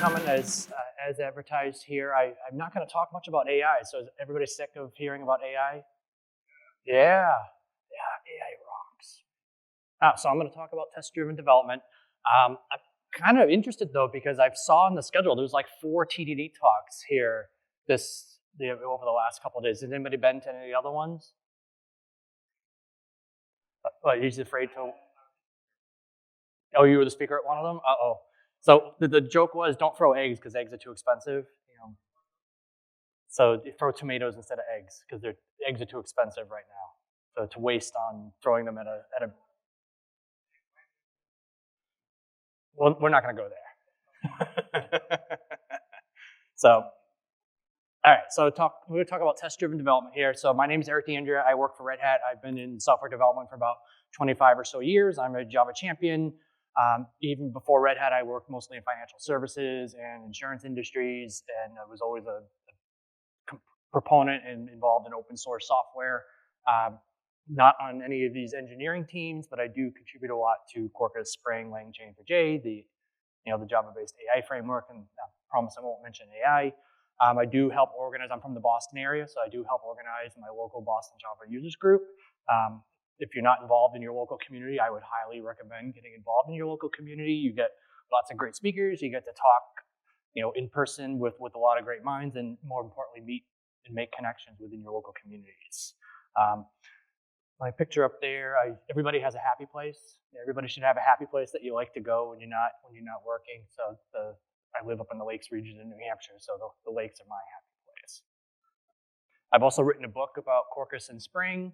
coming as advertised here. I'm not going to talk much about AI. So is everybody sick of hearing about AI? Yeah, AI rocks. So I'm going to talk about test-driven development. I'm kind of interested though because I saw in the schedule there's like 4 TDD talks here over the last couple of days. Has anybody been to any of the other ones? What, you're afraid to? Oh, you were the speaker at one of them? Uh-oh. So the joke was, don't throw eggs because eggs are too expensive. So throw tomatoes instead of eggs because eggs are too expensive right now. So to waste on throwing them at a. Well, we're not going to go there. So, all right. So we're going to talk about test-driven development here. So my name is Deandrea. I work for Red Hat. I've been in software development for about 25 or so years. I'm a Java champion. Even before Red Hat, I worked mostly in financial services and insurance industries, and I was always a proponent and involved in open source software. Not on any of these engineering teams, but I do contribute a lot to Quarkus, Spring, LangChain4j, the Java-based AI framework, and I promise I won't mention AI. I do help organize. I'm from the Boston area, so I do help organize my local Boston Java users group. If you're not involved in your local community, I would highly recommend getting involved in your local community. You get lots of great speakers. You get to talk, in person with a lot of great minds, and more importantly, meet and make connections within your local communities. My picture up there. Everybody has a happy place. Everybody should have a happy place that you like to go when you're not working. So I live up in the Lakes region in New Hampshire, so the lakes are my happy place. I've also written a book about Quarkus and Spring.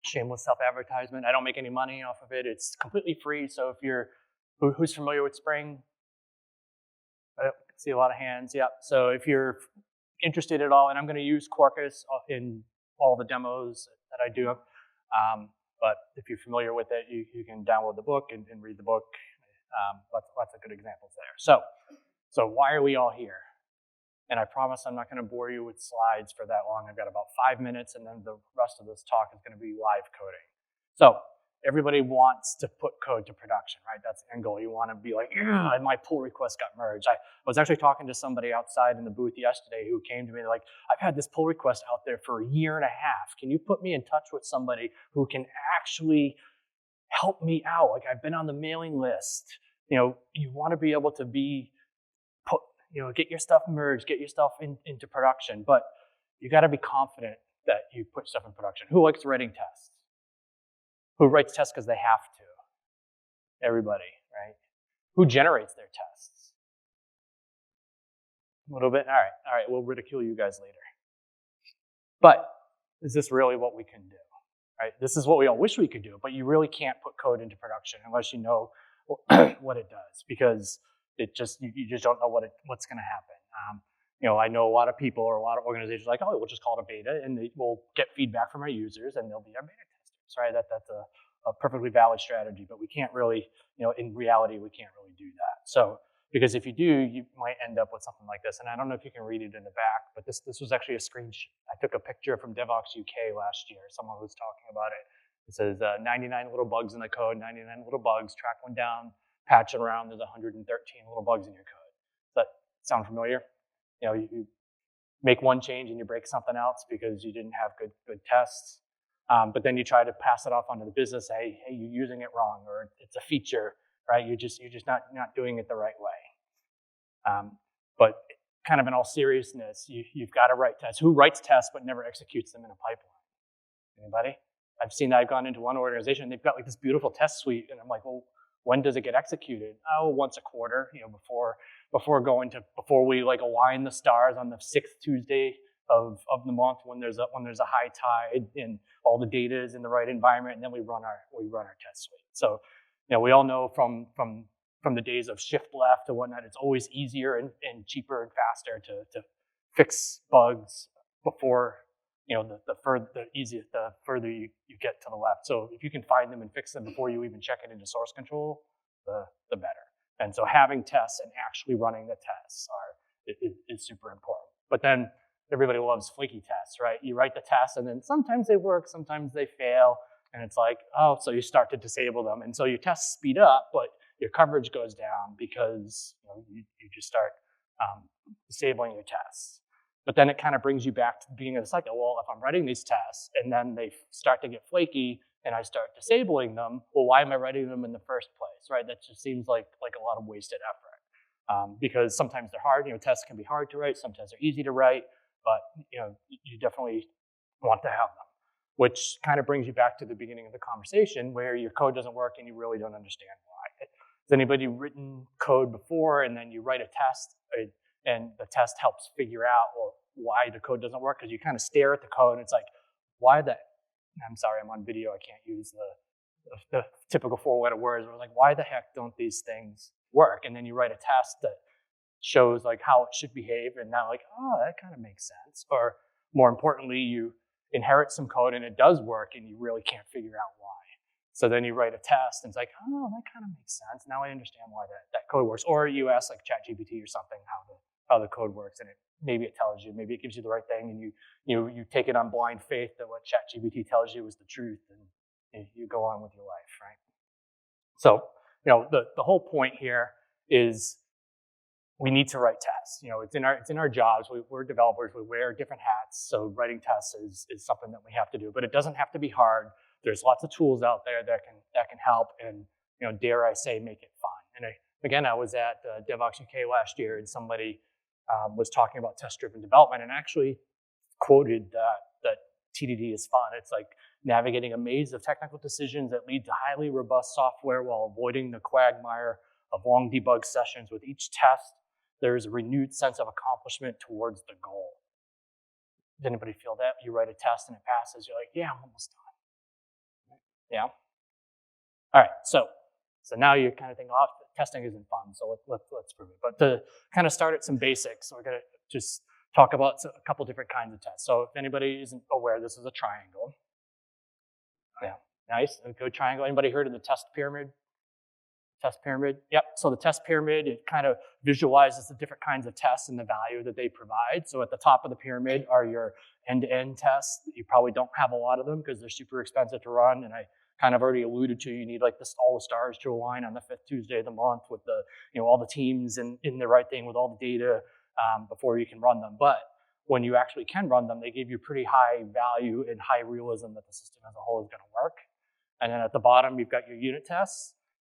Shameless self-advertisement. I don't make any money off of it. It's completely free. So if who's familiar with Spring? I see a lot of hands. Yeah. So if you're interested at all, and I'm going to use Quarkus in all the demos that I do. But if you're familiar with it, you can download the book and read the book. Lots of good examples there. So why are we all here? And I promise I'm not going to bore you with slides for that long. I've got about 5 minutes, and then the rest of this talk is going to be live coding. So everybody wants to put code to production, right? That's the end goal. You want to be like, yeah, my pull request got merged. I was actually talking to somebody outside in the booth yesterday who came to me like, I've had this pull request out there for 1.5 years. Can you put me in touch with somebody who can actually help me out? Like, I've been on the mailing list. You want to be able to get your stuff merged, get your stuff into production, but you got to be confident that you put stuff in production. Who likes writing tests? Who writes tests because they have to? Everybody, right? Who generates their tests? A little bit? All right, we'll ridicule you guys later. But is this really what we can do? Right? This is what we all wish we could do, but you really can't put code into production unless you know what it does, because you just don't know what's going to happen. I know a lot of people or a lot of organizations like, oh, we'll just call it a beta, and we'll get feedback from our users, and they'll be our beta testers, right? That's a perfectly valid strategy, but we can't really, in reality, we can't really do that. So, because if you do, you might end up with something like this, and I don't know if you can read it in the back, but this was actually a screenshot. I took a picture from Devnexus UK last year. Someone was talking about it. It says 99 little bugs in the code, 99 little bugs, track one down, patch it around, there's 113 little bugs in your code. Does that sound familiar? You make one change and you break something else because you didn't have good tests. But then you try to pass it off onto the business, say, hey, you're using it wrong, or it's a feature, right? You're just not doing it the right way. But kind of in all seriousness, you've got to write tests. Who writes tests but never executes them in a pipeline? Anybody? I've seen that. I've gone into one organization, they've got like this beautiful test suite, and I'm like, well, when does it get executed? Oh, once a quarter, before we like align the stars on the 6th Tuesday of the month when there's a high tide and all the data is in the right environment, and then we run our test suite. So, we all know from the days of shift left and whatnot, it's always easier and cheaper and faster to fix bugs before the further you get to the left. So if you can find them and fix them before you even check it into source control, the better. And so having tests and actually running the tests is super important. But then everybody loves flaky tests, right? You write the tests and then sometimes they work, sometimes they fail. And it's like, oh, so you start to disable them. And so your tests speed up, but your coverage goes down because you just start disabling your tests. But then it kind of brings you back to the beginning of the cycle. Well, if I'm writing these tests and then they start to get flaky and I start disabling them, well, why am I writing them in the first place, right? That just seems like a lot of wasted effort. Because sometimes they're hard. Tests can be hard to write. Sometimes they're easy to write, but you definitely want to have them. Which kind of brings you back to the beginning of the conversation where your code doesn't work and you really don't understand why. Has anybody written code before and then you write a test and the test helps figure out why the code doesn't work? Because you kind of stare at the code and it's like, I'm sorry, I'm on video, I can't use the typical 4-letter words. We're like, why the heck don't these things work? And then you write a test that shows like how it should behave and now like, oh, that kind of makes sense. Or more importantly, you inherit some code and it does work and you really can't figure out why. So then you write a test and it's like, oh, that kind of makes sense. Now I understand why that code works. Or you ask like ChatGPT or something how the code works and maybe it tells you, maybe it gives you the right thing and you take it on blind faith that what ChatGPT tells you is the truth and you go on with your life, right? So, the whole point here is we need to write tests. It's in our jobs. We're developers. We wear different hats. So writing tests is something that we have to do. But it doesn't have to be hard. There's lots of tools out there that can help and dare I say make it fun. And I was at Devnexus UK last year and somebody was talking about test-driven development and actually quoted that TDD is fun. It's like navigating a maze of technical decisions that lead to highly robust software while avoiding the quagmire of long debug sessions. With each test, there's a renewed sense of accomplishment towards the goal. Does anybody feel that? You write a test and it passes, you're like, yeah, I'm almost done. Yeah? All right, so now you kind of think, oh, testing isn't fun, so let's prove it. But to kind of start at some basics, we're going to just talk about a couple different kinds of tests. So if anybody isn't aware, this is a triangle. Yeah, nice, a good triangle. Anybody heard of the test pyramid? Test pyramid? Yep, so the test pyramid, it kind of visualizes the different kinds of tests and the value that they provide. So at the top of the pyramid are your end-to-end tests. You probably don't have a lot of them because they're super expensive to run, and I kind of already alluded to, you need like all the stars to align on the 5th Tuesday of the month with the, all the teams in the right thing with all the data before you can run them. But when you actually can run them, they give you pretty high value and high realism that the system as a whole is going to work. And then at the bottom, you've got your unit tests,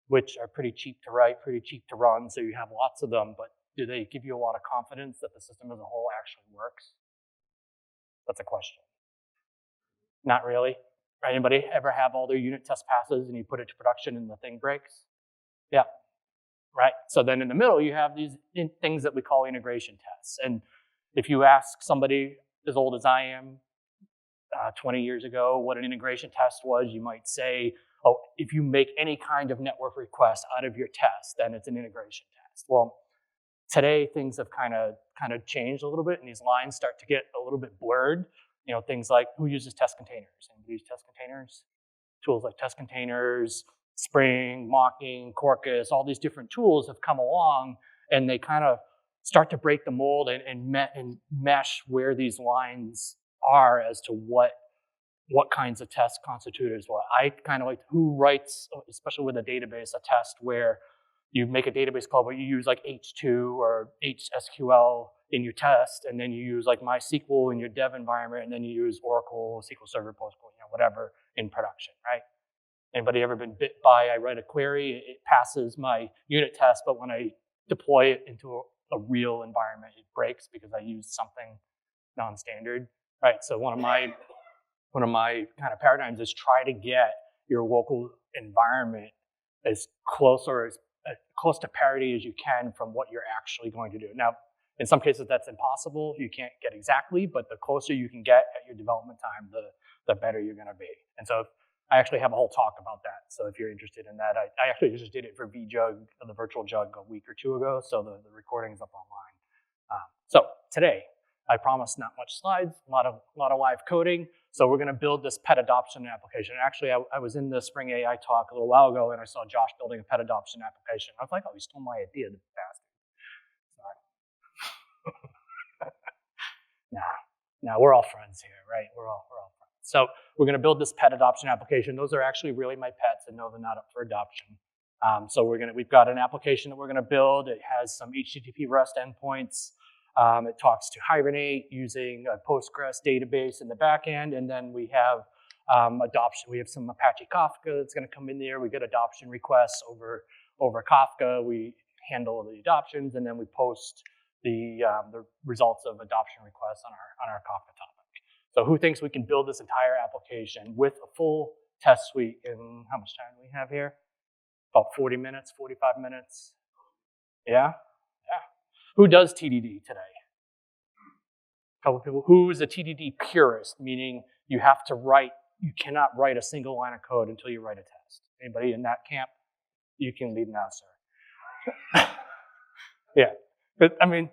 which are pretty cheap to write, pretty cheap to run. So you have lots of them, but do they give you a lot of confidence that the system as a whole actually works? That's a question. Not really. Anybody ever have all their unit test passes and you put it to production and the thing breaks? Yeah, right. So then in the middle, you have these things that we call integration tests. And if you ask somebody as old as I am, 20 years ago, what an integration test was, you might say, oh, if you make any kind of network request out of your test, then it's an integration test. Well, today things have kind of changed a little bit and these lines start to get a little bit blurred. Things like who uses test containers? Anybody use test containers? Tools like test containers, Spring, Mocking, Quarkus, all these different tools have come along and they kind of start to break the mold and mesh where these lines are as to what kinds of tests constitute as what. I kind of like who writes, especially with a database, a test where you make a database call, but you use like H2 or HSQL in your test, and then you use like MySQL in your dev environment, and then you use Oracle, SQL Server, PostgreSQL, whatever in production, right? Anybody ever been bit by, I write a query, it passes my unit test, but when I deploy it into a real environment, it breaks because I used something non-standard, right? So one of my kind of paradigms is try to get your local environment as close to parity as you can from what you're actually going to do. Now, in some cases that's impossible. You can't get exactly, but the closer you can get at your development time, the better you're going to be. And so I actually have a whole talk about that. So if you're interested in that, I actually just did it for VJug, the virtual jug, a week or two ago. So the recording's up online. So today, I promised not much slides, a lot of live coding. So we're going to build this pet adoption application. Actually, I was in the Spring AI talk a little while ago, and I saw Josh building a pet adoption application. I was like, oh, he stole my idea, the bastard. Sorry. Nah, we're all friends here, right? We're all friends. So we're going to build this pet adoption application. Those are actually really my pets, and no, they're not up for adoption. So we've got an application that we're gonna build. It has some HTTP REST endpoints. It talks to Hibernate using a Postgres database in the back end, and then we have adoption. We have some Apache Kafka that's gonna come in there. We get adoption requests over Kafka. We handle the adoptions, and then we post the results of adoption requests on our Kafka topic. So who thinks we can build this entire application with a full test suite in, how much time do we have here? About 40 minutes, 45 minutes. Yeah? Yeah. Who does TDD today? A couple people. Who is a TDD purist, meaning you cannot write a single line of code until you write a test? Anybody in that camp? You can lead now, sir. Yeah. But I mean,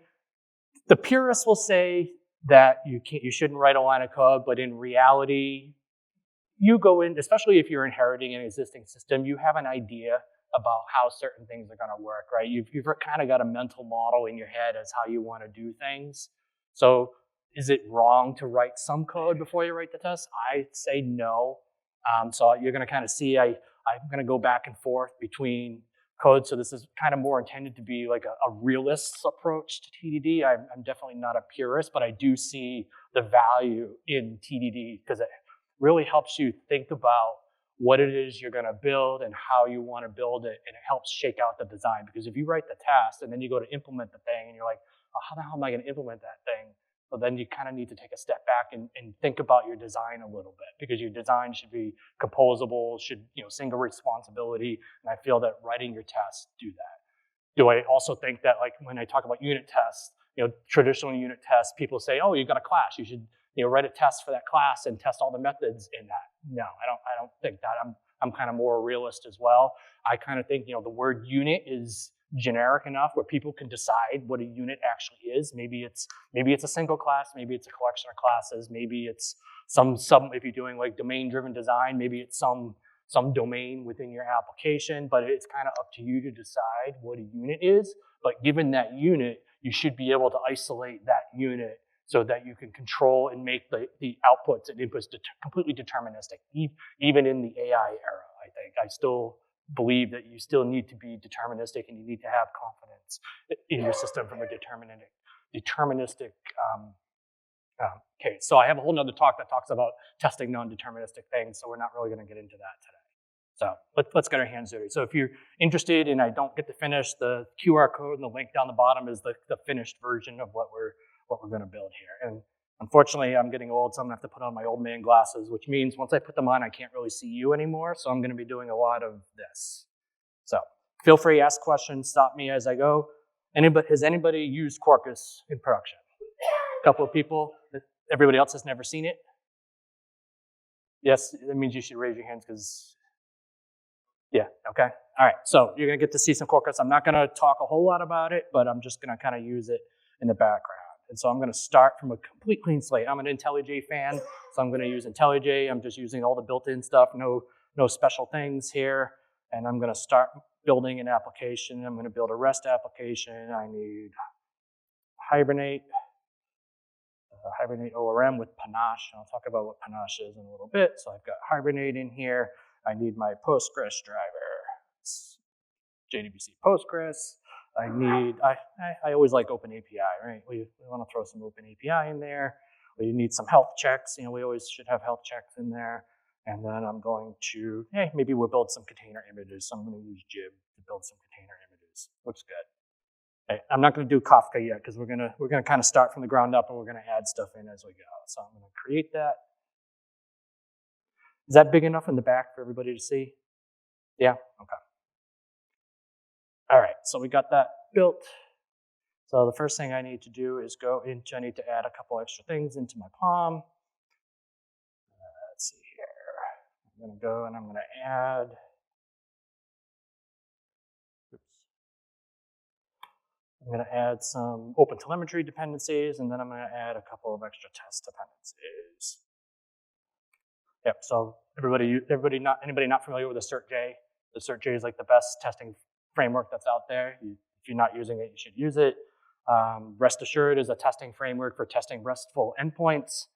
the purists will say that you shouldn't write a line of code, but in reality, you go in, especially if you're inheriting an existing system, you have an idea about how certain things are gonna work, right? You've kind of got a mental model in your head as how you wanna do things. So is it wrong to write some code before you write the test? I say no. So you're gonna kind of see, I'm gonna go back and forth between code. So this is kind of more intended to be like a realist's approach to TDD. I'm definitely not a purist, but I do see the value in TDD because it really helps you think about what it is you're gonna build and how you wanna build it, and it helps shake out the design. Because if you write the task and then you go to implement the thing and you're like, oh, how the hell am I gonna implement that thing? Well, then you kind of need to take a step back and think about your design a little bit, because your design should be composable, single responsibility, and I feel that writing your tests do that. Do I also think that, like, when I talk about unit tests, traditional unit tests, people say, oh, you've got a class, you should write a test for that class and test all the methods in that. No, I don't think that. I'm kind of more a realist as well. I kind of think the word unit is generic enough where people can decide what a unit actually is. Maybe it's a single class, maybe it's a collection of classes, maybe it's some if you're doing like domain-driven design, maybe it's some domain within your application, but it's kind of up to you to decide what a unit is. But given that unit, you should be able to isolate that unit so that you can control and make the outputs and inputs completely deterministic, even in the AI era. I think I still believe that you still need to be deterministic, and you need to have confidence in your system from a deterministic case. So I have a whole nother talk that talks about testing non-deterministic things, so we're not really gonna get into that today. So let's get our hands dirty. So if you're interested and I don't get to finish, the QR code and the link down the bottom is the finished version of what we're gonna build here. And unfortunately, I'm getting old, so I'm gonna have to put on my old man glasses, which means once I put them on, I can't really see you anymore. So I'm gonna be doing a lot of this. So feel free to ask questions, stop me as I go. Has anybody used Quarkus in production? A couple of people. Everybody else has never seen it? Yes, that means you should raise your hands because, yeah, okay. All right, so you're gonna get to see some Quarkus. I'm not gonna talk a whole lot about it, but I'm just gonna kind of use it in the background. And so I'm gonna start from a complete clean slate. I'm an IntelliJ fan, so I'm gonna use IntelliJ. I'm just using all the built-in stuff, no special things here. And I'm gonna start building an application. I'm gonna build a REST application. I need Hibernate ORM with Panache. I'll talk about what Panache is in a little bit. So I've got Hibernate in here. I need my Postgres driver. It's JDBC Postgres. I always like Open API, right? We want to throw some Open API in there. We need some health checks. We always should have health checks in there. And then I'm going to, maybe we'll build some container images. So I'm going to use Jib to build some container images. Looks good. I'm not going to do Kafka yet because we're gonna kind of start from the ground up and we're going to add stuff in as we go. So I'm going to create that. Is that big enough in the back for everybody to see? Yeah? Okay. All right, so we got that built. So the first thing I need to do is I need to add a couple extra things into my POM. Let's see here. I'm going to go and I'm going to add, some OpenTelemetry dependencies, and then I'm going to add a couple of extra test dependencies. Yep, so anybody not familiar with the CertJ? The CertJ is like the best testing framework that's out there. If you're not using it, you should use it. Rest Assured is a testing framework for testing RESTful endpoints.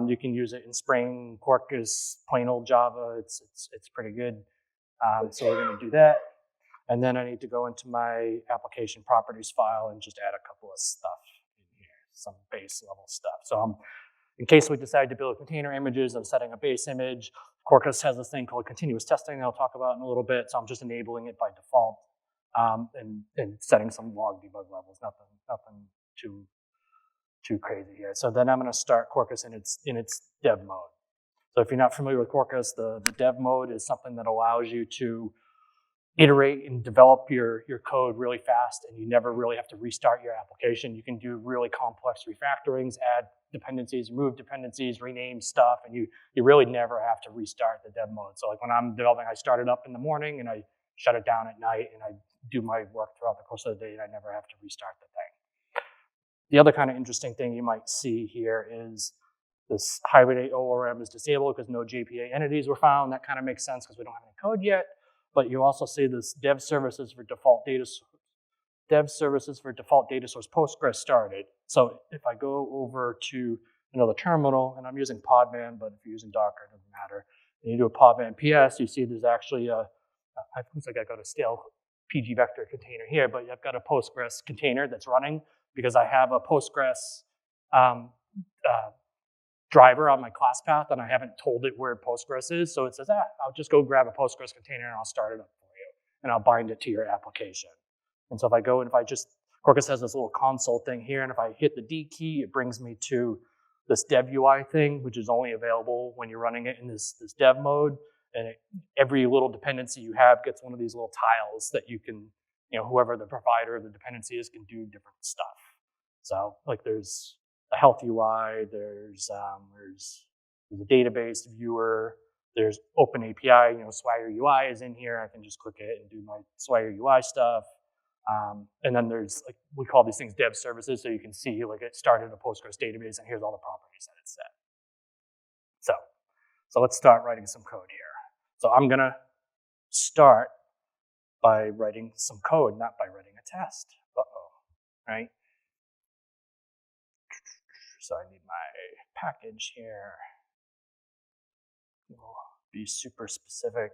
You can use it in Spring, Quarkus, plain old Java. It's pretty good. So we're going to do that. And then I need to go into my application properties file and just add a couple of stuff in here, some base level stuff. So in case we decide to build container images, I'm setting a base image. Quarkus has this thing called continuous testing that I'll talk about in a little bit. So I'm just enabling it by default and setting some log debug levels. Nothing too crazy here. So then I'm going to start Quarkus in its dev mode. So if you're not familiar with Quarkus, the dev mode is something that allows you to iterate and develop your code really fast, and you never really have to restart your application. You can do really complex refactorings, add dependencies, remove dependencies, rename stuff, and you really never have to restart the dev mode. So like when I'm developing, I start it up in the morning and I shut it down at night, and I do my work throughout the course of the day, and I never have to restart the thing. The other kind of interesting thing you might see here is this hibernate ORM is disabled because no JPA entities were found. That kind of makes sense because we don't have any code yet. But you also see this dev services for default data source Postgres started. So if I go over to another terminal, and I'm using Podman, but if you're using Docker, it doesn't matter. And you do a Podman PS, you see there's actually looks like I got a stale PG vector container here, but I've got a Postgres container that's running because I have a Postgres driver on my class path, and I haven't told it where Postgres is. So it says, I'll just go grab a Postgres container and I'll start it up for you, and I'll bind it to your application. And so if I go and Quarkus has this little console thing here, and if I hit the D key, it brings me to this dev UI thing, which is only available when you're running it in this dev mode. And every little dependency you have gets one of these little tiles that you can, whoever the provider of the dependency is can do different stuff. So like there's a health UI, there's a database viewer, there's Open API, Swagger UI is in here. I can just click it and do my Swagger UI stuff. And then there's, like, we call these things dev services, so you can see like it started a Postgres database and here's all the properties that it set. So let's start writing some code here. So I'm gonna start by writing some code, not by writing a test. Right? So I need my package here. We'll be super specific.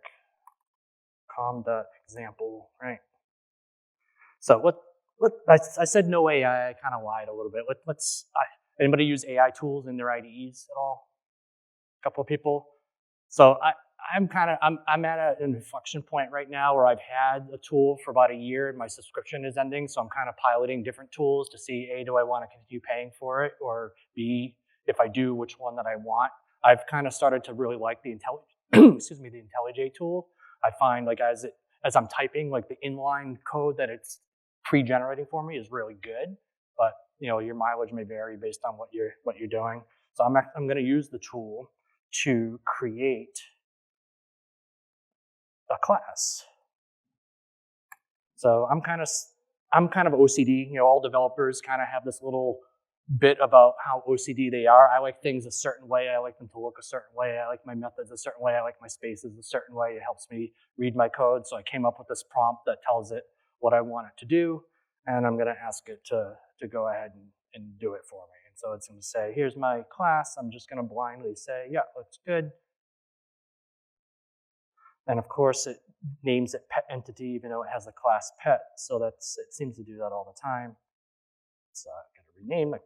com.example, right? So what I said no AI, I kind of lied a little bit. Anybody use AI tools in their IDEs at all? A couple of people. So I'm at an inflection point right now where I've had a tool for about a year and my subscription is ending. So I'm kind of piloting different tools to see, A, do I want to continue paying for it? Or B, if I do, which one that I want. I've kind of started to really like the IntelliJ tool. I find like as I'm typing, like the inline code that it's pre-generating for me is really good. But your mileage may vary based on what you're doing. So I'm going to use the tool to create a class. So I'm kind of OCD. All developers kind of have this little bit about how OCD they are. I like things a certain way. I like them to look a certain way. I like my methods a certain way. I like my spaces a certain way. It helps me read my code. So I came up with this prompt that tells it what I want it to do, and I'm going to ask it to go ahead and do it for me. And so it's going to say, here's my class. I'm just going to blindly say, yeah, looks good. And of course, it names it pet entity, even though it has the class pet. So it seems to do that all the time. So I'm going to rename it.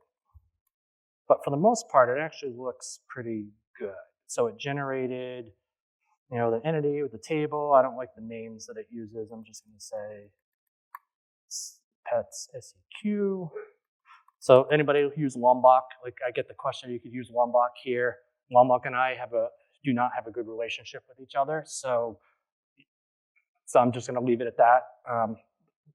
But for the most part, it actually looks pretty good. So it generated, the entity with the table. I don't like the names that it uses. I'm just going to say pets SEQ. So anybody who use Lombok, like I get the question, you could use Lombok here. Lombok and I do not have a good relationship with each other. So I'm just going to leave it at that.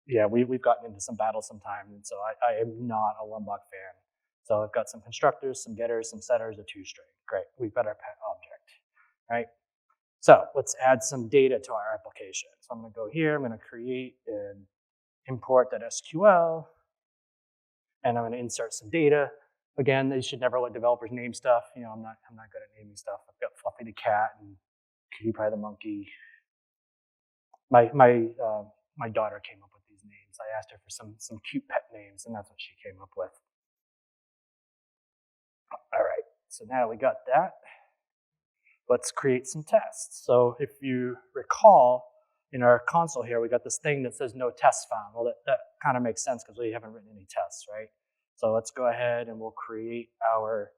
Yeah, we've gotten into some battles sometimes, and so I am not a Lombok fan. So I've got some constructors, some getters, some setters, a toString. Great, we've got our pet object, right? So let's add some data to our application. So I'm going to go here. I'm going to create an import.sql, and I'm going to insert some data. Again, they should never let developers name stuff. I'm not good at naming stuff. I've got Fluffy the cat and Cutie Pie the monkey. My daughter came up with these names. I asked her for some cute pet names, and that's what she came up with. All right, so now we got that. Let's create some tests. So if you recall, in our console here, we got this thing that says no tests found. Well, that kind of makes sense because we haven't written any tests, right? So let's go ahead and we'll create our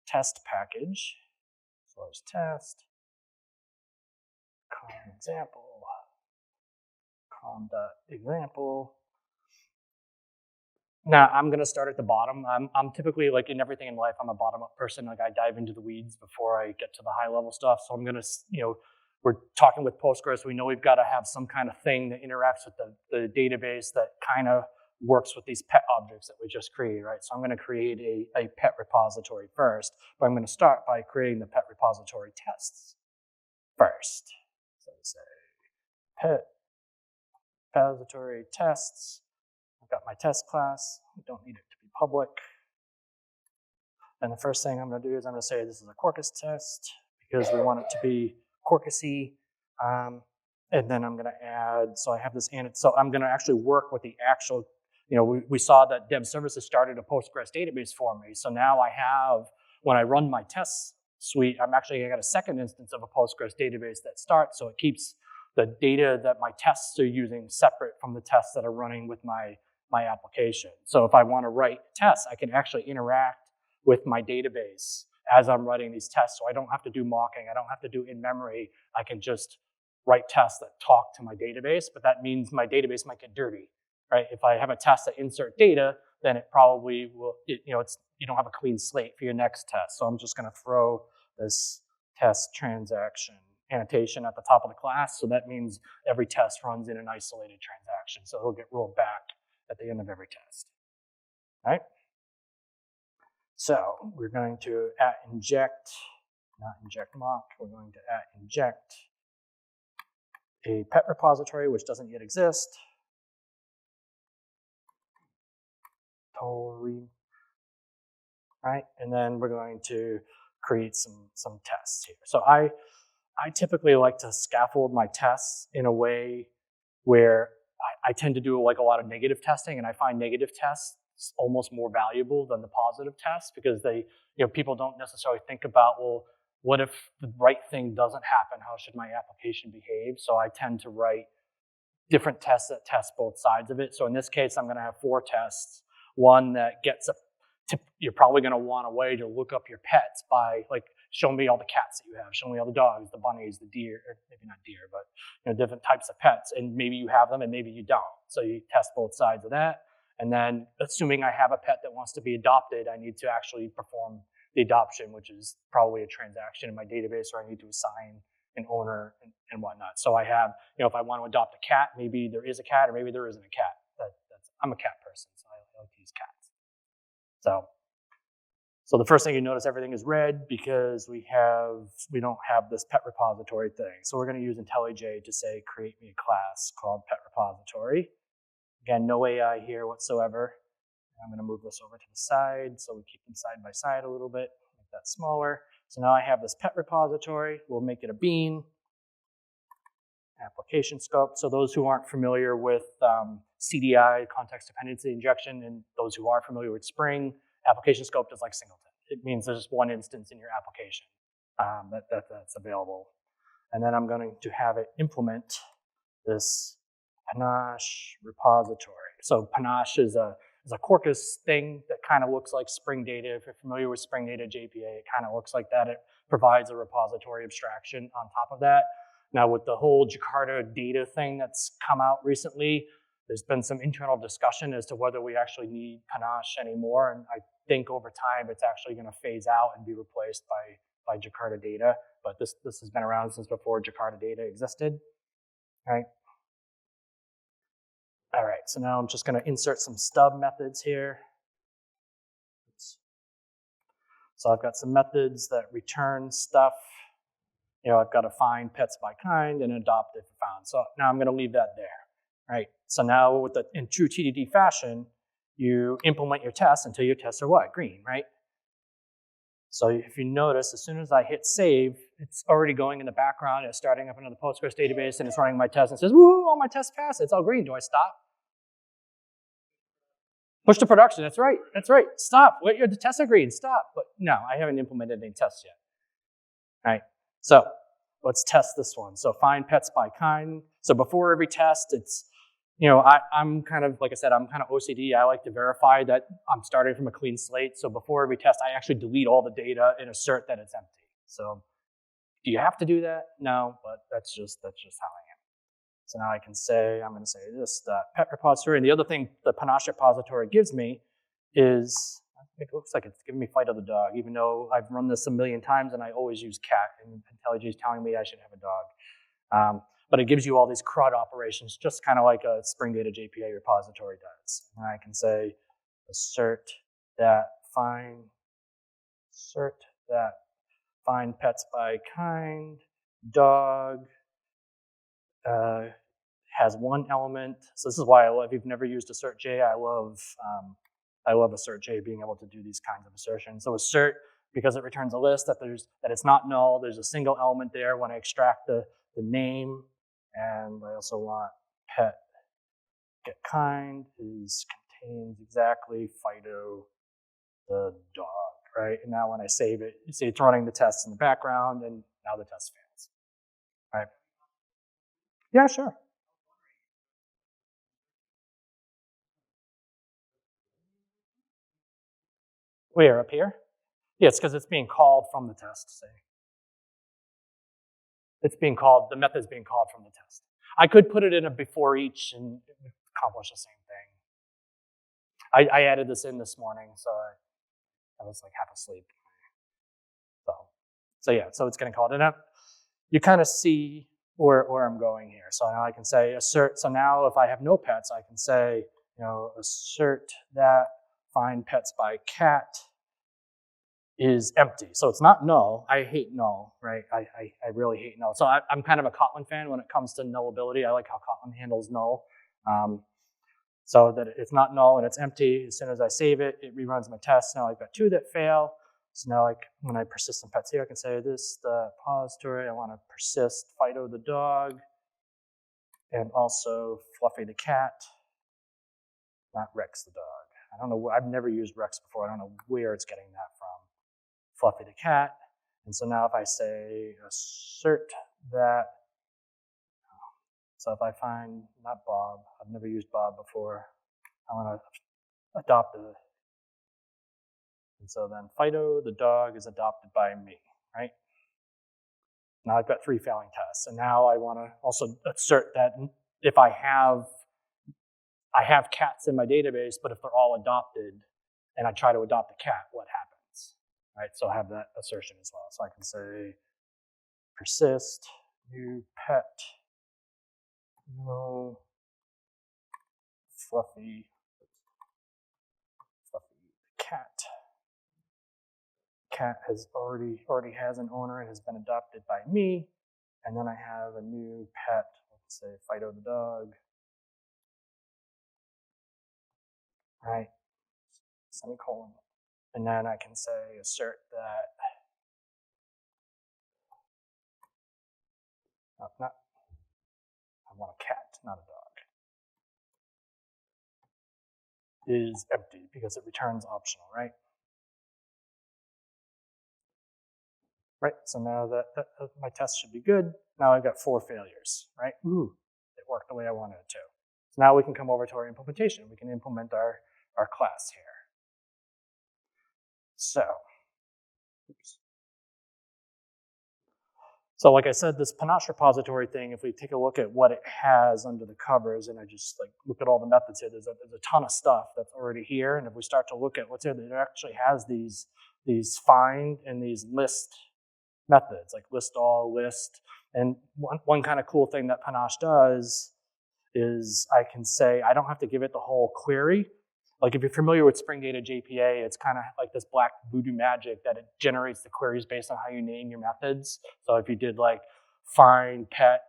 test package. So there's test, example, com.example. Now I'm going to start at the bottom. I'm typically, like in everything in life, I'm a bottom-up person. Like I dive into the weeds before I get to the high-level stuff. So I'm going to, we're talking with Postgres. We know we've got to have some kind of thing that interacts with the database that kind of works with these pet objects that we just created, right? So I'm going to create a pet repository first, but I'm going to start by creating the pet repository tests first. So say pet repository tests. I've got my test class. I don't need it to be public. And the first thing I'm going to do is I'm going to say this is a Quarkus test because we want it to be Quarkusy. And then I'm going to add, so I have this, so I'm going to actually work with the actual, we saw that Dev Services started a Postgres database for me. So now I have, when I run my test suite, I got a second instance of a Postgres database that starts, so it keeps the data that my tests are using separate from the tests that are running with my application. So if I want to write tests, I can actually interact with my database as I'm writing these tests. So I don't have to do mocking. I don't have to do in-memory. I can just write tests that talk to my database, but that means my database might get dirty, right? If I have a test that insert data, then it probably will, you don't have a clean slate for your next test. So I'm just going to throw this test transaction annotation at the top of the class. So that means every test runs in an isolated transaction. So it'll get rolled back at the end of every test, right? So we're going to inject, not inject mock, we're going to inject a pet repository, which doesn't yet exist. Totally, right? And then we're going to create some tests here. So I typically like to scaffold my tests in a way where I tend to do like a lot of negative testing, and I find negative tests almost more valuable than the positive tests because they, people don't necessarily think about, well, what if the right thing doesn't happen? How should my application behave? So I tend to write different tests that test both sides of it. So in this case, I'm going to have 4 tests. One that gets you're probably going to want a way to look up your pets by, like, show me all the cats that you have, show me all the dogs, the bunnies, the deer, or maybe not deer, but different types of pets. And maybe you have them and maybe you don't. So you test both sides of that. And then assuming I have a pet that wants to be adopted, I need to actually perform the adoption, which is probably a transaction in my database, or I need to assign an owner and whatnot. So I have, if I want to adopt a cat, maybe there is a cat or maybe there isn't a cat. I'm a cat person, so I like to use cats. So the first thing you notice, everything is red because we don't have this pet repository thing. So we're going to use IntelliJ to say, create me a class called pet repository. Again, no AI here whatsoever. I'm going to move this over to the side so we keep them side by side a little bit, make that smaller. So now I have this pet repository. We'll make it a bean. Application scope. So those who aren't familiar with CDI, context dependency injection, and those who are familiar with Spring, application scope is like singleton. It means there's just one instance in your application that's available. And then I'm going to have it implement this Panache repository. So Panache is a Quarkus thing that kind of looks like Spring Data. If you're familiar with Spring Data JPA, it kind of looks like that. It provides a repository abstraction on top of that. Now with the whole Jakarta data thing that's come out recently, there's been some internal discussion as to whether we actually need Panache anymore. And I think over time it's actually going to phase out and be replaced by Jakarta data. But this has been around since before Jakarta data existed. All right, so now I'm just going to insert some stub methods here. Oops. So I've got some methods that return stuff. I've got to find pets by kind and adopt if found. So now I'm going to leave that there, right? So now in true TDD fashion, you implement your tests until your tests are what? Green, right? So if you notice, as soon as I hit save, it's already going in the background. It's starting up another Postgres database, and it's running my test and says, woo, all my tests pass. It's all green. Do I stop? Push to production. That's right. That's right. Stop. Wait, the tests are green. Stop. But no, I haven't implemented any tests yet. All right. So let's test this one. So find pets by kind. So before every test, it's, I'm kind of, like I said, I'm kind of OCD. I like to verify that I'm starting from a clean slate. So before every test, I actually delete all the data and assert that it's empty. So do you have to do that? No, but that's just how I am. So now I can say, I'm going to say this pet repository. And the other thing the Panache repository gives me is, it looks like it's giving me Fido the dog, even though I've run this a million times and I always use cat, and IntelliJ is telling me I should have a dog. But it gives you all these CRUD operations, just kind of like a Spring Data JPA repository does. And I can say assert that find pets by kind, dog has one element. So this is why if you've never used assert.j, I love assert.j being able to do these kinds of assertions. So assert, because it returns a list, that it's not null. There's a single element there when I extract the name. And I also want pet get kind contains exactly Fido the dog, right? And now when I save it, you see it's running the tests in the background, and now the test fails, right? Yeah, sure. Where, up here? Yeah, it's because it's being called from the test, say. It's being called, the method's being called from the test. I could put it in a before each and it would accomplish the same thing. I added this in this morning, so I was like half asleep. So yeah, so it's getting called. And you kind of see where I'm going here. So now I can say assert. So now if I have no pets, I can say, assert that find pets by cat is empty. So it's not null. I hate null, right? I really hate null. So I'm kind of a Kotlin fan when it comes to nullability. I like how Kotlin handles null. So that it's not null and it's empty. As soon as I save it, it reruns my test. Now I've got 2 that fail. So now when I persist some pets here, I can say this, the repository, I want to persist Fido the dog and also Fluffy the cat, not Rex the dog. I don't know, I've never used Rex before. I don't know where it's getting that from. Fluffy the cat. And so now if I say assert that, so if I find, not Bob, I've never used Bob before, I want to adopt a, and so then Fido the dog is adopted by me, right? Now I've got 3 failing tests. And now I want to also assert that if I have cats in my database, but if they're all adopted and I try to adopt a cat, what happens? Right, so I have that assertion as well. So I can say persist new pet, no Fluffy cat. Cat has already has an owner and has been adopted by me. And then I have a new pet, let's say Fido the dog. Right, semicolon. And then I can say assert that, not, I want a cat, not a dog, is empty because it returns optional, right? Right, so now that my test should be good. Now I've got 4 failures, right? Ooh, it worked the way I wanted it to. So now we can come over to our implementation. We can implement our class here. So, oops. So like I said, this Panache repository thing, if we take a look at what it has under the covers, and I just like look at all the methods here, there's a ton of stuff that's already here. And if we start to look at what's here, it actually has these find and these list methods, like list all, list. And one kind of cool thing that Panache does is I can say, I don't have to give it the whole query. Like if you're familiar with Spring Data JPA, it's kind of like this black voodoo magic that it generates the queries based on how you name your methods. So if you did like find pet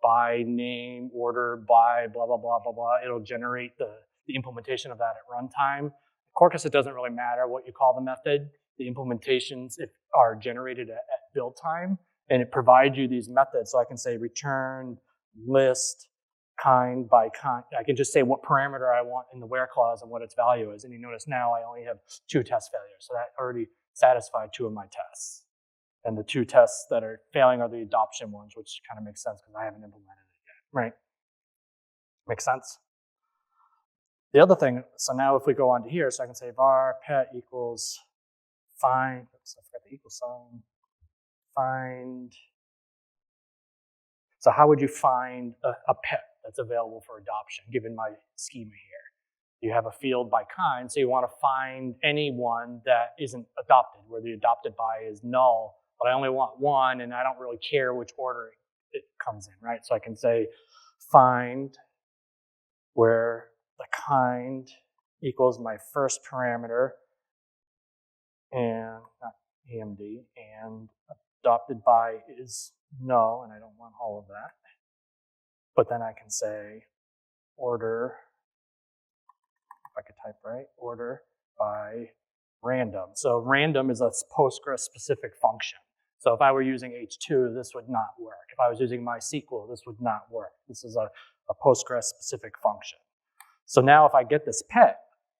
by name, order by blah, blah, blah, blah, blah, it'll generate the implementation of that at runtime. Quarkus, it doesn't really matter what you call the method. The implementations are generated at build time, and it provides you these methods. So I can say return list kind by kind. I can just say what parameter I want in the where clause and what its value is. And you notice now I only have 2 test failures. So that already satisfied 2 of my tests. And the two tests that are failing are the adoption ones, which kind of makes sense because I haven't implemented it yet, right? Makes sense? The other thing, so now if we go on to here, so I can say var pet equals find, oops, I forgot the equal sign, find. So how would you find a pet that's available for adoption, given my schema here? You have a field by kind, so you want to find anyone that isn't adopted, where the adopted by is null, but I only want one, and I don't really care which order it comes in, right? So I can say find where the kind equals my first parameter, and not EMD, and adopted by is null, and I don't want all of that. But then I can say order, if I could type right, order by random. So random is a Postgres-specific function. So if I were using H2, this would not work. If I was using MySQL, this would not work. This is a Postgres-specific function. So now if I get this pet,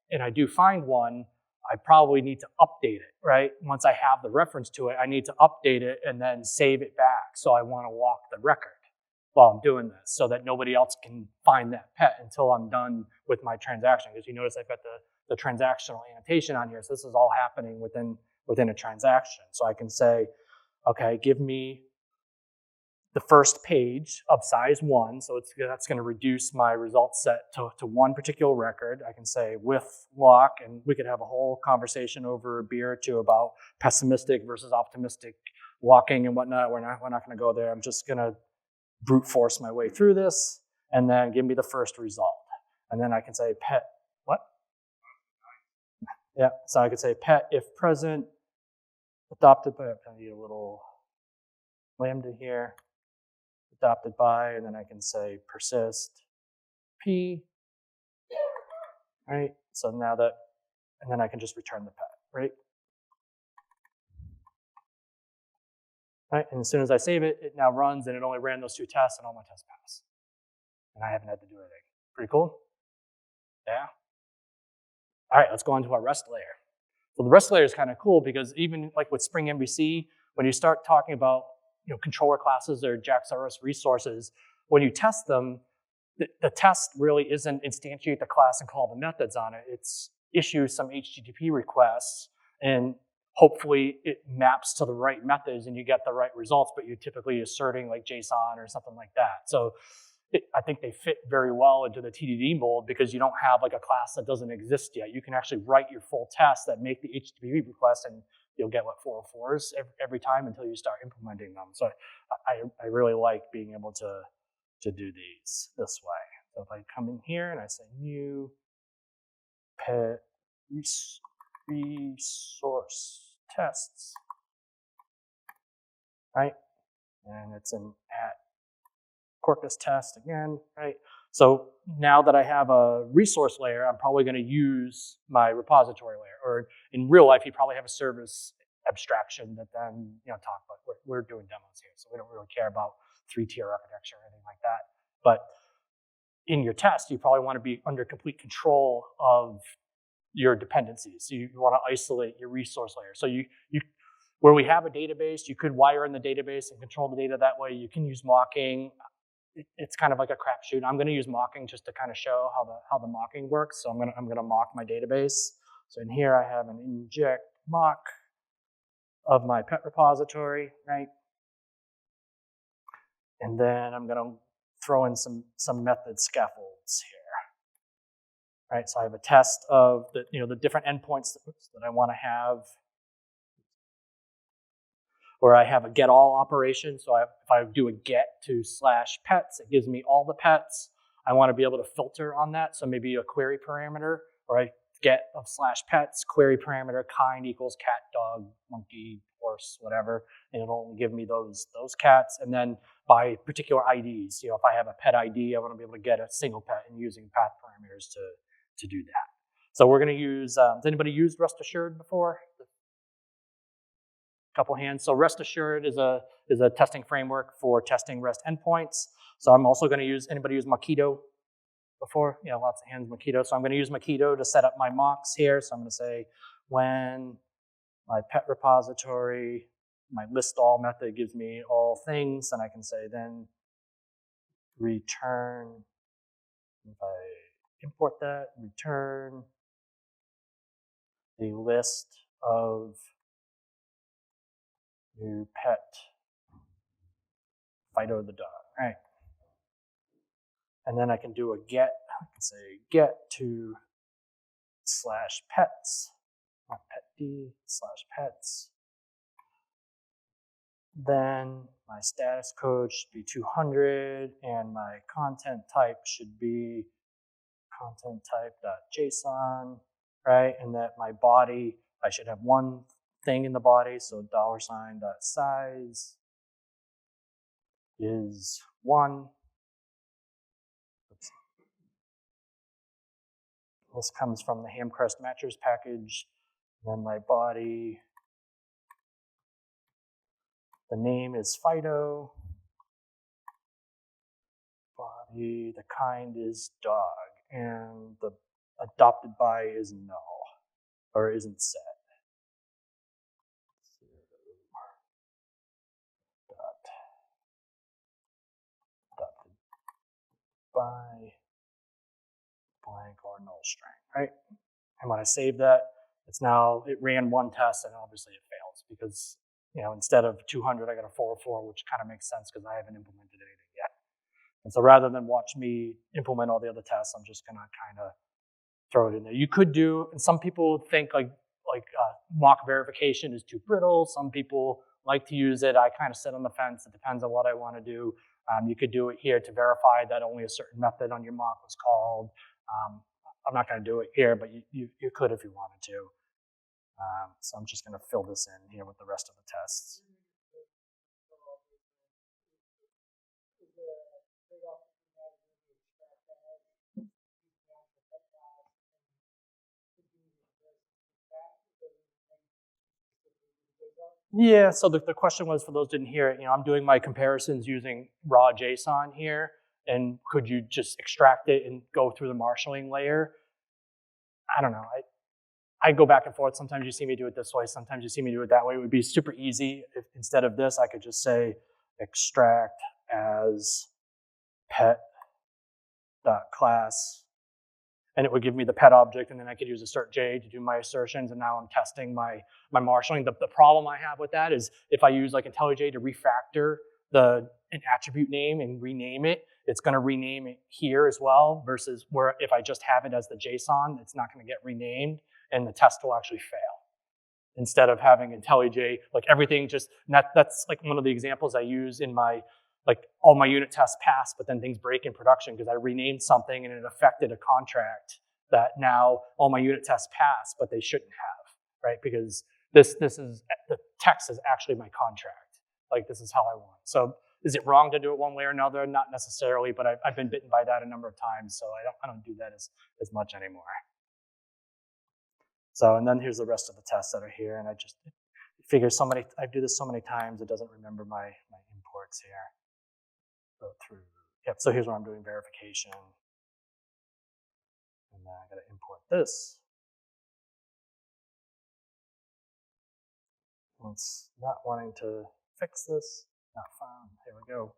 and I do find one, I probably need to update it, right? Once I have the reference to it, I need to update it and then save it back. So I want to lock the record while I'm doing this so that nobody else can find that pet until I'm done with my transaction. Because you notice I've got the transactional annotation on here. So this is all happening within a transaction. So I can say, okay, give me the first page of size 1. So that's going to reduce my result set to one particular record. I can say with lock, and we could have a whole conversation over a beer or two about pessimistic versus optimistic locking and whatnot. We're not going to go there. I'm just going to brute force my way through this, and then give me the first result. And then I can say pet, what? Yeah, so I could say pet if present, adopted by, I need a little lambda here, adopted by, and then I can say persist p, right? So now that, and then I can just return the pet, right? Right, and as soon as I save it, it now runs, and it only ran those 2 tests, and all my tests pass. And I haven't had to do anything. Pretty cool? Yeah? All right, let's go on to our REST layer. So the REST layer is kind of cool because even like with Spring MVC, when you start talking about controller classes or JAX-RS resources, when you test them, the test really isn't instantiate the class and call the methods on it. It's issue some HTTP requests, and hopefully it maps to the right methods and you get the right results, but you're typically asserting like JSON or something like that. So I think they fit very well into the TDD mold because you don't have like a class that doesn't exist yet. You can actually write your full tests that make the HTTP request, and you'll get what 404s every time until you start implementing them. So I really like being able to do these this way. So if I come in here and I say new pet resource tests, right? And it's an at Corpus test again, right? So now that I have a resource layer, I'm probably going to use my repository layer. Or in real life, you probably have a service abstraction that then talk about. We're doing demos here, so we don't really care about 3-tier architecture or anything like that. But in your test, you probably want to be under complete control of your dependencies. So you want to isolate your resource layer. So you where we have a database, you could wire in the database and control the data that way. You can use mocking. It's kind of like a crapshoot. I'm going to use mocking just to kind of show how the mocking works. So I'm going to mock my database. So in here I have an inject mock of my pet repository, right? And then I'm going to throw in some method scaffolds here, right? So I have a test of the different endpoints that I want to have, where I have a get all operation. So if I do a get to /pets, it gives me all the pets. I want to be able to filter on that. So maybe a query parameter, or I get of /pets, query parameter kind equals cat, dog, monkey, horse, whatever. And it'll only give me those cats. And then by particular IDs, if I have a pet ID, I want to be able to get a single pet and using path parameters to do that. So we're going to use, has anybody used Rest Assured before? Couple hands. So Rest Assured is a testing framework for testing REST endpoints. So I'm also going to use, anybody use Mockito before? Yeah, lots of hands, Mockito. So I'm going to use Mockito to set up my mocks here. So I'm going to say when my pet repository my list all method gives me all things, and I can say then return, if I import that, return the list of new pet Fido the dog, right? And then I can do a get, I can say get to /pets, not pet d, /pets. Then my status code should be 200, and my content type should be content type.json, right? And that my body, I should have one thing in the body, so $.size is 1. Oops. This comes from the Hamcrest matchers package. And then my body, the name is Fido. Body, the kind is dog, and the adopted by is null, or isn't set. Adopted by blank or null string, right? And when I save that, it ran one test, and obviously it fails because, instead of 200, I got a 404, which kind of makes sense because I haven't implemented anything yet. And so rather than watch me implement all the other tests, I'm just gonna kind of throw it in there. You could do, and some people think like mock verification is too brittle. Some people like to use it. I kind of sit on the fence. It depends on what I want to do. You could do it here to verify that only a certain method on your mock was called. I'm not going to do it here, but you could if you wanted to. So I'm just going to fill this in here with the rest of the tests. Yeah, so the question was, for those who didn't hear it, I'm doing my comparisons using raw JSON here, and could you just extract it and go through the marshalling layer? I don't know. I go back and forth. Sometimes you see me do it this way. Sometimes you see me do it that way. It would be super easy if instead of this, I could just say extract as pet.class, and it would give me the pet object, and then I could use assert J to do my assertions, and now I'm testing my marshalling. The problem I have with that is if I use like IntelliJ to refactor an attribute name and rename it, it's going to rename it here as well, versus where if I just have it as the JSON, it's not going to get renamed, and the test will actually fail. Instead of having IntelliJ, like everything that's like one of the examples I use in my, like all my unit tests pass, but then things break in production because I renamed something and it affected a contract that now all my unit tests pass, but they shouldn't have, right? Because this is, the text is actually my contract. Like this is how I want it. So is it wrong to do it one way or another? Not necessarily, but I've been bitten by that a number of times, so I don't do that as much anymore. So, and then here's the rest of the tests that are here, and I just figure I do this so many times, it doesn't remember my imports here. Go through, yep, so here's where I'm doing verification. And then I gotta import this. It's not wanting to fix this, not found, here we go.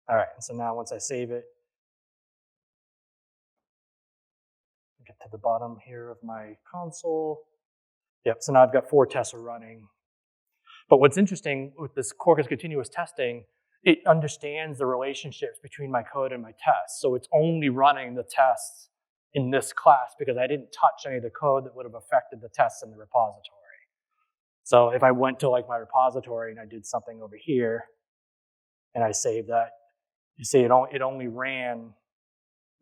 All right, and so now once I save it, get to the bottom here of my console. Yep, so now I've got 4 tests running. But what's interesting with this Quarkus continuous testing, it understands the relationships between my code and my tests. So it's only running the tests in this class because I didn't touch any of the code that would have affected the tests in the repository. So if I went to like my repository and I did something over here and I saved that, you see it only ran,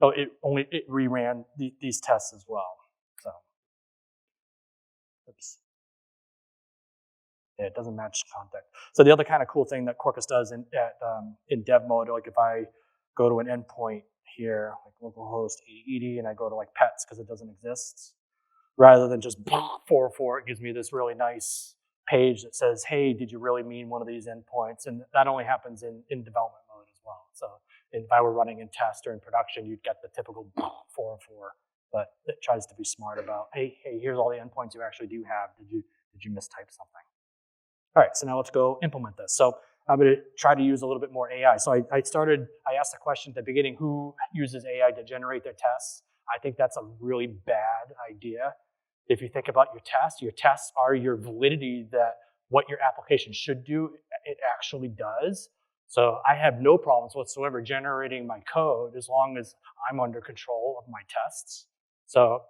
it reran these tests as well. So, oops. Yeah, it doesn't match context. So the other kind of cool thing that Quarkus does in dev mode, like if I go to an endpoint here, like localhost 8080, and I go to like pets because it doesn't exist, rather than just 404, it gives me this really nice page that says, hey, did you really mean one of these endpoints? And that only happens in development mode as well. So if I were running in test or in production, you'd get the typical 404, but it tries to be smart about, hey, here's all the endpoints you actually do have. Did you mistype something? All right, so now let's go implement this. So I'm going to try to use a little bit more AI. So I asked the question at the beginning, who uses AI to generate their tests? I think that's a really bad idea. If you think about your tests are your validity that what your application should do, it actually does. So I have no problems whatsoever generating my code as long as I'm under control of my tests. So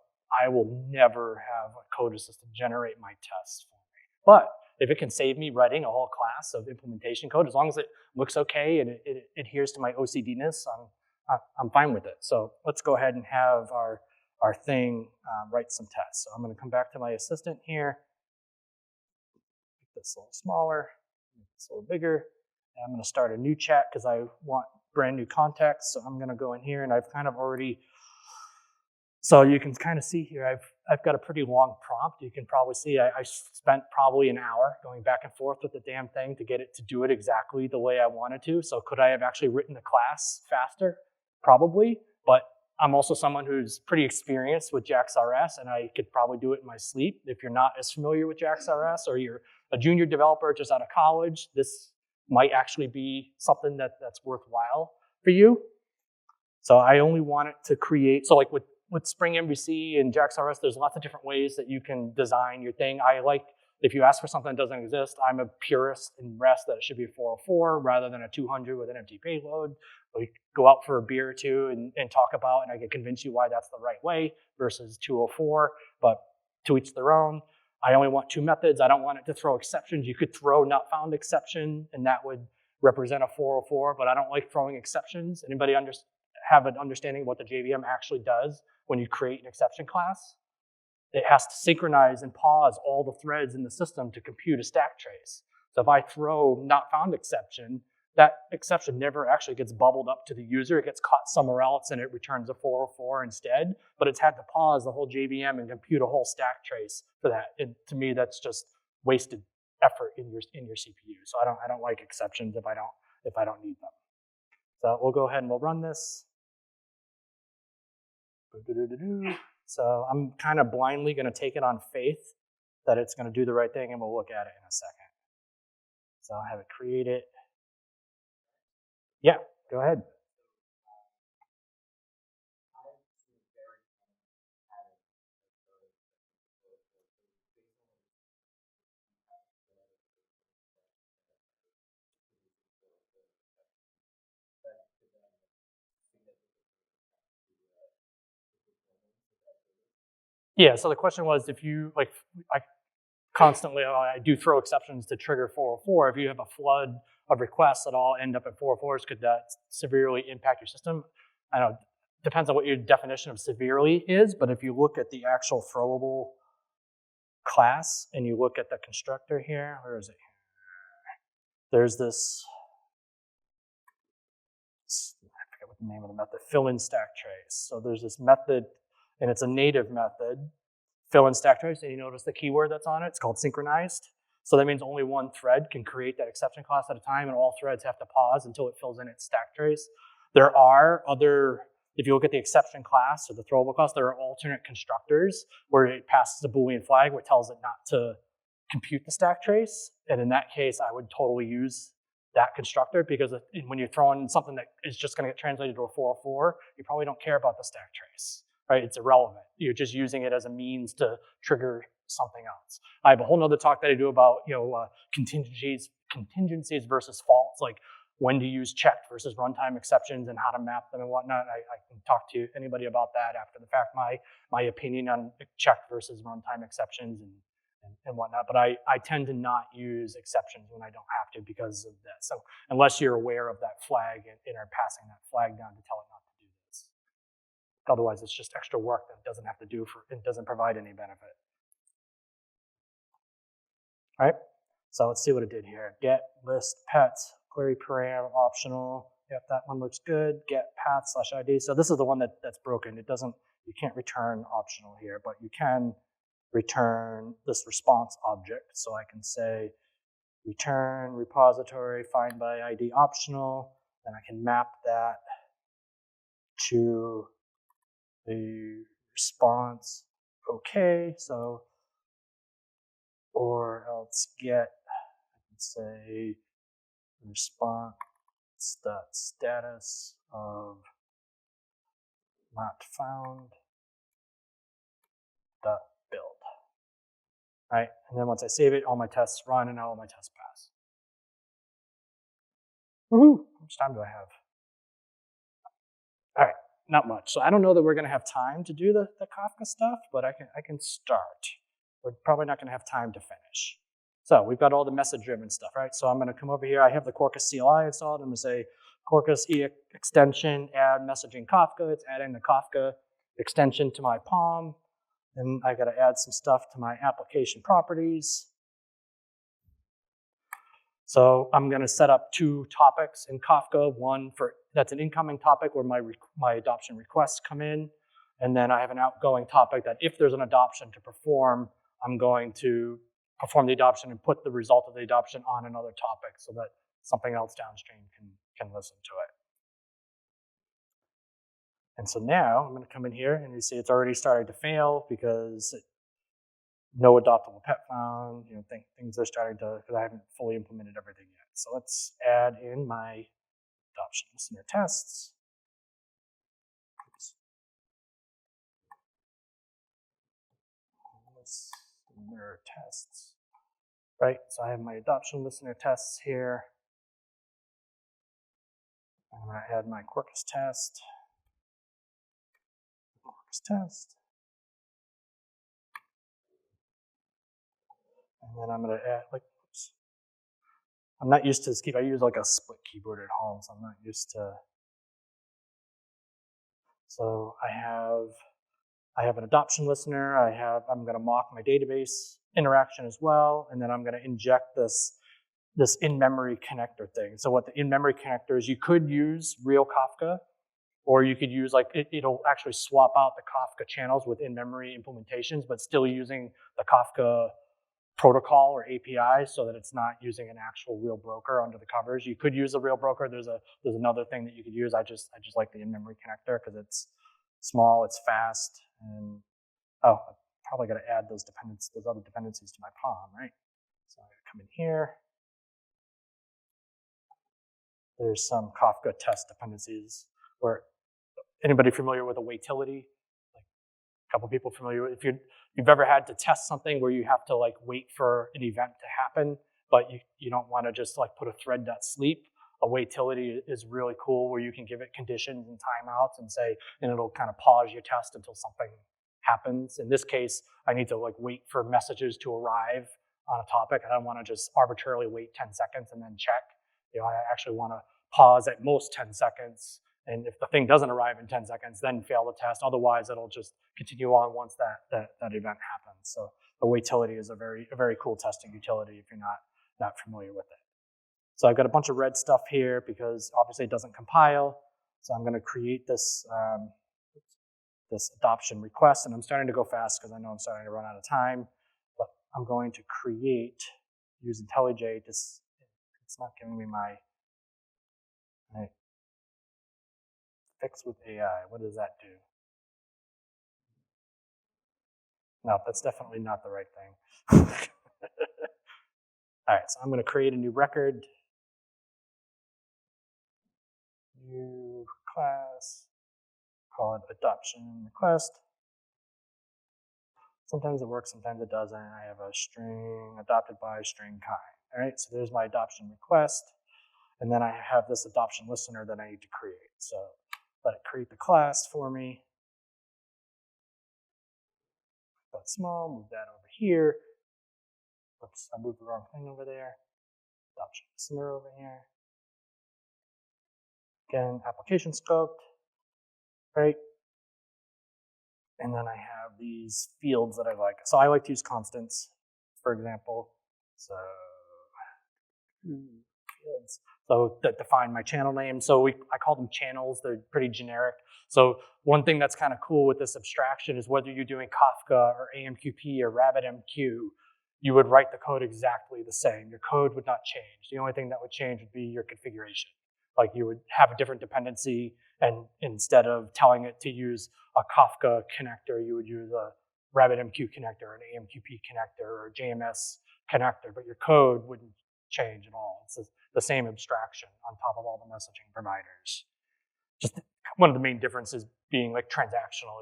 I will never have a code assistant generate my tests for me. But if it can save me writing a whole class of implementation code, as long as it looks okay and it adheres to my OCD-ness, I'm fine with it. So let's go ahead and have our thing write some tests. So I'm going to come back to my assistant here, make this a little smaller, make this a little bigger. And I'm going to start a new chat because I want brand new context. So I'm going to go in here and I've kind of already, so you can kind of see here, I've got a pretty long prompt. You can probably see I spent probably an hour going back and forth with the damn thing to get it to do it exactly the way I wanted to. So could I have actually written the class faster? Probably, but I'm also someone who's pretty experienced with JAX-RS, and I could probably do it in my sleep. If you're not as familiar with JAX-RS or you're a junior developer just out of college, this might actually be something that's worthwhile for you. So I only want it to create, so like with Spring MVC and JAX-RS, there's lots of different ways that you can design your thing. I like, if you ask for something that doesn't exist, I'm a purist in REST that it should be a 404 rather than a 200 with an empty payload. We go out for a beer or two and talk about, and I can convince you why that's the right way versus 204, but to each their own. I only want 2 methods. I don't want it to throw exceptions. You could throw not found exception, and that would represent a 404, but I don't like throwing exceptions. Anybody have an understanding of what the JVM actually does when you create an exception class? It has to synchronize and pause all the threads in the system to compute a stack trace. So if I throw not found exception, that exception never actually gets bubbled up to the user. It gets caught somewhere else and it returns a 404 instead, but it's had to pause the whole JVM and compute a whole stack trace for that. And to me, that's just wasted effort in your CPU. So I don't like exceptions if I don't need them. So we'll go ahead and we'll run this. So I'm kind of blindly going to take it on faith that it's going to do the right thing, and we'll look at it in a second. So I'll have it create it. Yeah, go ahead. Yeah, so the question was, if you, like, I constantly, I do throw exceptions to trigger 404. If you have a flood of requests that all end up at 404s, could that severely impact your system? I don't know, depends on what your definition of severely is, but if you look at the actual throwable class and you look at the constructor here, where is it? There's this, I forget what the name of the method, fill in stack trace. So there's this method, and it's a native method, fill in stack trace, and you notice the keyword that's on it, it's called synchronized. So that means only one thread can create that exception class at a time, and all threads have to pause until it fills in its stack trace. There are other, if you look at the exception class or the throwable class, there are alternate constructors where it passes a Boolean flag which tells it not to compute the stack trace. And in that case, I would totally use that constructor, because when you're throwing something that is just going to get translated to a 404, you probably don't care about the stack trace, right? It's irrelevant. You're just using it as a means to trigger something else. I have a whole nother talk that I do about contingencies versus faults, like when to use checked versus runtime exceptions and how to map them and whatnot. I can talk to anybody about that after the fact, my opinion on checked versus runtime exceptions and whatnot. But I tend to not use exceptions when I don't have to because of that. So unless you're aware of that flag and are passing that flag down to tell it not to do this. Otherwise, it's just extra work that it doesn't have to do it doesn't provide any benefit. All right, so let's see what it did here. Get list pets, query param optional. Yep, that one looks good. Get path/ID. So this is the one that's broken. It doesn't, you can't return optional here, but you can return this response object. So I can say return repository find by ID optional, and I can map that to the response okay. So, or else get say response.status of not found .build. Right, and then once I save it, all my tests run and all my tests pass. Woohoo! How much time do I have? All right, not much. So I don't know that we're going to have time to do the Kafka stuff, but I can start. We're probably not going to have time to finish. So we've got all the message-driven stuff, right? So I'm going to come over here. I have the Quarkus CLI installed. I'm going to say Quarkus E extension, add messaging Kafka. It's adding the Kafka extension to my POM. And I got to add some stuff to my application properties. So I'm going to set up 2 topics in Kafka. One that's an incoming topic where my adoption requests come in, and then I have an outgoing topic that if there's an adoption to perform, I'm going to perform the adoption and put the result of the adoption on another topic so that something else downstream can listen to it. And so now I'm going to come in here and you see it's already started to fail because no adoptable pet found. Things are starting to, because I haven't fully implemented everything yet. So let's add in my adoption listener tests. Oops. Listener tests. Right, so I have my adoption listener tests here. I'm going to add my Quarkus test. Test. And then I'm going to add, oops. I'm not used to this keyboard. I use like a split keyboard at home, so I'm not used to. So I have an adoption listener. I'm going to mock my database interaction as well, and then I'm going to inject this in-memory connector thing. So what the in-memory connector is, you could use real Kafka, or you could use it'll actually swap out the Kafka channels with in-memory implementations, but still using the Kafka protocol or API so that it's not using an actual real broker under the covers. You could use a real broker. There's another thing that you could use. I just like the in-memory connector because it's small, it's fast, and I probably got to add those other dependencies to my POM, right? So I'm going to come in here. There's some Kafka test dependencies where anybody familiar with a waitility? Like a couple people familiar with, if you've ever had to test something where you have to wait for an event to happen, but you don't want to just put a thread.sleep. A waitility is really cool where you can give it conditions and timeouts and it'll kind of pause your test until something happens. In this case, I need to wait for messages to arrive on a topic. I don't want to just arbitrarily wait 10 seconds and then check. I actually want to pause at most 10 seconds. And if the thing doesn't arrive in 10 seconds, then fail the test. Otherwise, it'll just continue on once that event happens. So the waitility is a very cool testing utility if you're not familiar with it. So I've got a bunch of red stuff here because obviously it doesn't compile. So I'm going to create this adoption request, and I'm starting to go fast because I know I'm starting to run out of time. But I'm going to use IntelliJ. It's not giving me my fix with AI. What does that do? No, that's definitely not the right thing. All right, so I'm going to create a new record. New class, call it adoption request. Sometimes it works, sometimes it doesn't. I have a string adopted by string kind. All right, so there's my adoption request. And then I have this adoption listener that I need to create. So let it create the class for me. That's small, move that over here. Oops, I moved the wrong thing over there. Adoption listener over here. Again, application scoped, right? And then I have these fields that I like. So I like to use constants, for example. So fields. So that define my channel name. So I call them channels. They're pretty generic. So one thing that's kind of cool with this abstraction is whether you're doing Kafka or AMQP or RabbitMQ, you would write the code exactly the same. Your code would not change. The only thing that would change would be your configuration. You would have a different dependency, and instead of telling it to use a Kafka connector, you would use a RabbitMQ connector, an AMQP connector, or a JMS connector, but your code wouldn't change at all. It's the same abstraction on top of all the messaging providers. Just one of the main differences being like transactional.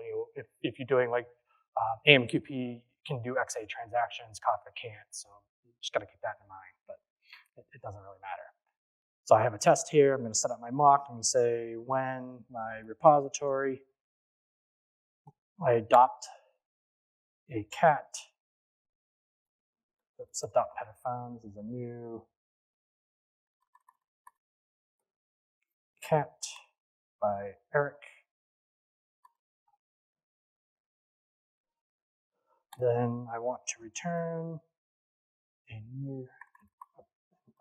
If you're doing like AMQP can do XA transactions, Kafka can't. So you just got to keep that in mind, but it doesn't really matter. So I have a test here. I'm going to set up my mock. I'm going to say when my repository, I adopt a cat. Oops, adopt pet found. This is a new cat by Eric. Then I want to return a new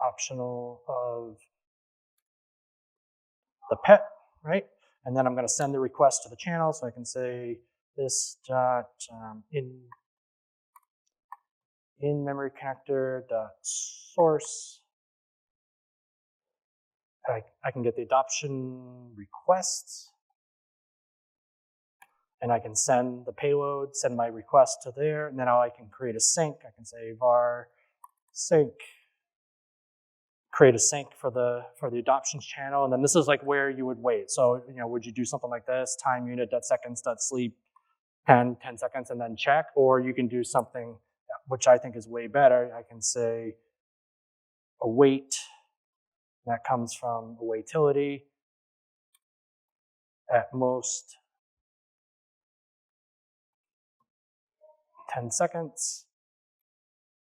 optional of the pet, right? And then I'm going to send the request to the channel, so I can say this dot in memory connector dot source. I can get the adoption requests, and I can send the payload, send my request to there, and then I can create a sync. I can say var sync, create a sync for the adoptions channel, and then this is like where you would wait. So would you do something like this, time unit .seconds .sleep 10 seconds and then check, or you can do something which I think is way better. I can say await, that comes from awaitility, at most 10 seconds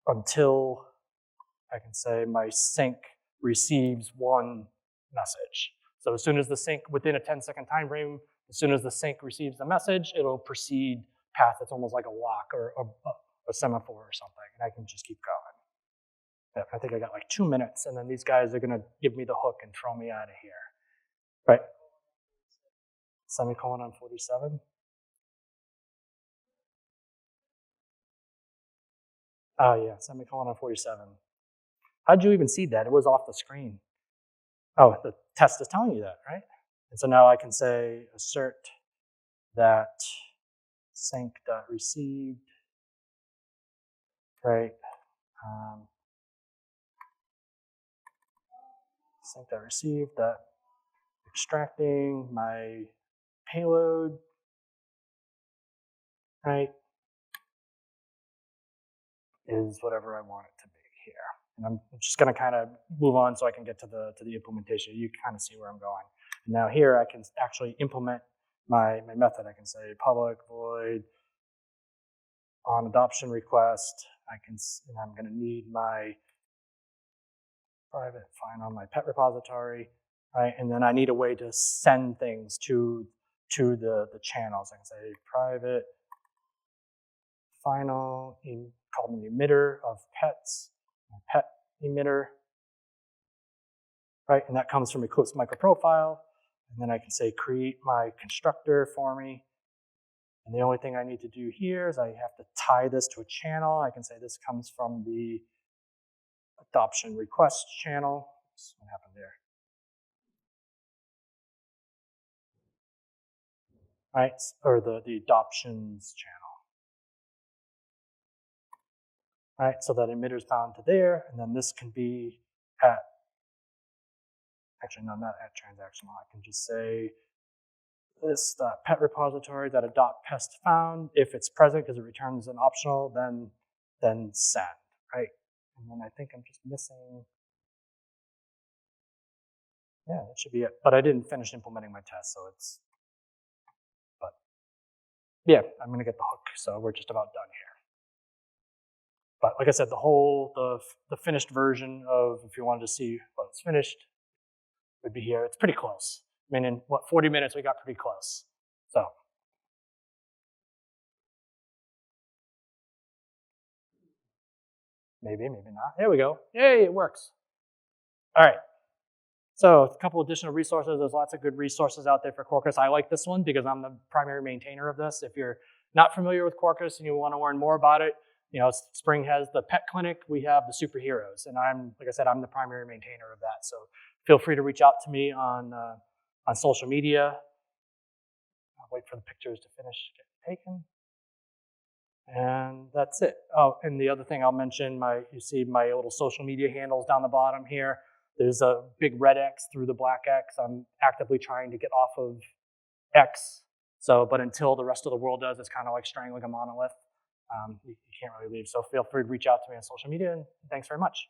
until I can say my sync receives one message. So as soon as the sync, within a 10-second time frame, as soon as the sync receives the message, it'll proceed past. It's almost like a lock or a semaphore or something, and I can just keep going. I think I got like 2 minutes, and then these guys are going to give me the hook and throw me out of here. Right? Semicolon on 47. Oh, yeah, semicolon on 47. How'd you even see that? It was off the screen. Oh, the test is telling you that, right? And so now I can say assert that sync.received, right? Sync.received, extracting my payload, right, is whatever I want it to be here. And I'm just going to kind of move on so I can get to the implementation. You kind of see where I'm going. And now here I can actually implement my method. I can say public void on adoption request. And I'm going to need my private find on my pet repository, right? And then I need a way to send things to the channels. I can say private final, called an emitter of pets, pet emitter, right? And that comes from Eclipse microprofile. And then I can say create my constructor for me. And the only thing I need to do here is I have to tie this to a channel. I can say this comes from the adoption request channel. Oops, what happened there? Right, or the adoptions channel. Right, so that emitter's bound to there, and then this can be at, actually no, not at transactional. I can just say this pet repository that adopt pest found. If it's present because it returns an optional, then send, right? And then I think I'm just missing. Yeah, that should be it. But I didn't finish implementing my test, so it's. But yeah, I'm going to get the hook. So we're just about done here. But like I said, the finished version of, if you wanted to see what it's finished, would be here. It's pretty close. I mean, in 40 minutes, we got pretty close. So. Maybe, maybe not. There we go. Yay, it works. All right. So a couple additional resources. There's lots of good resources out there for Quarkus. I like this one because I'm the primary maintainer of this. If you're not familiar with Quarkus and you want to learn more about it, Spring has the pet clinic. We have the superheroes, and like I said, I'm the primary maintainer of that. So feel free to reach out to me on social media. I'll wait for the pictures to finish getting taken. And that's it. Oh, and the other thing I'll mention, you see my little social media handles down the bottom here. There's a big red X through the black X. I'm actively trying to get off of X. But until the rest of the world does, it's kind of like strangling a monolith. You can't really leave. So feel free to reach out to me on social media, and thanks very much.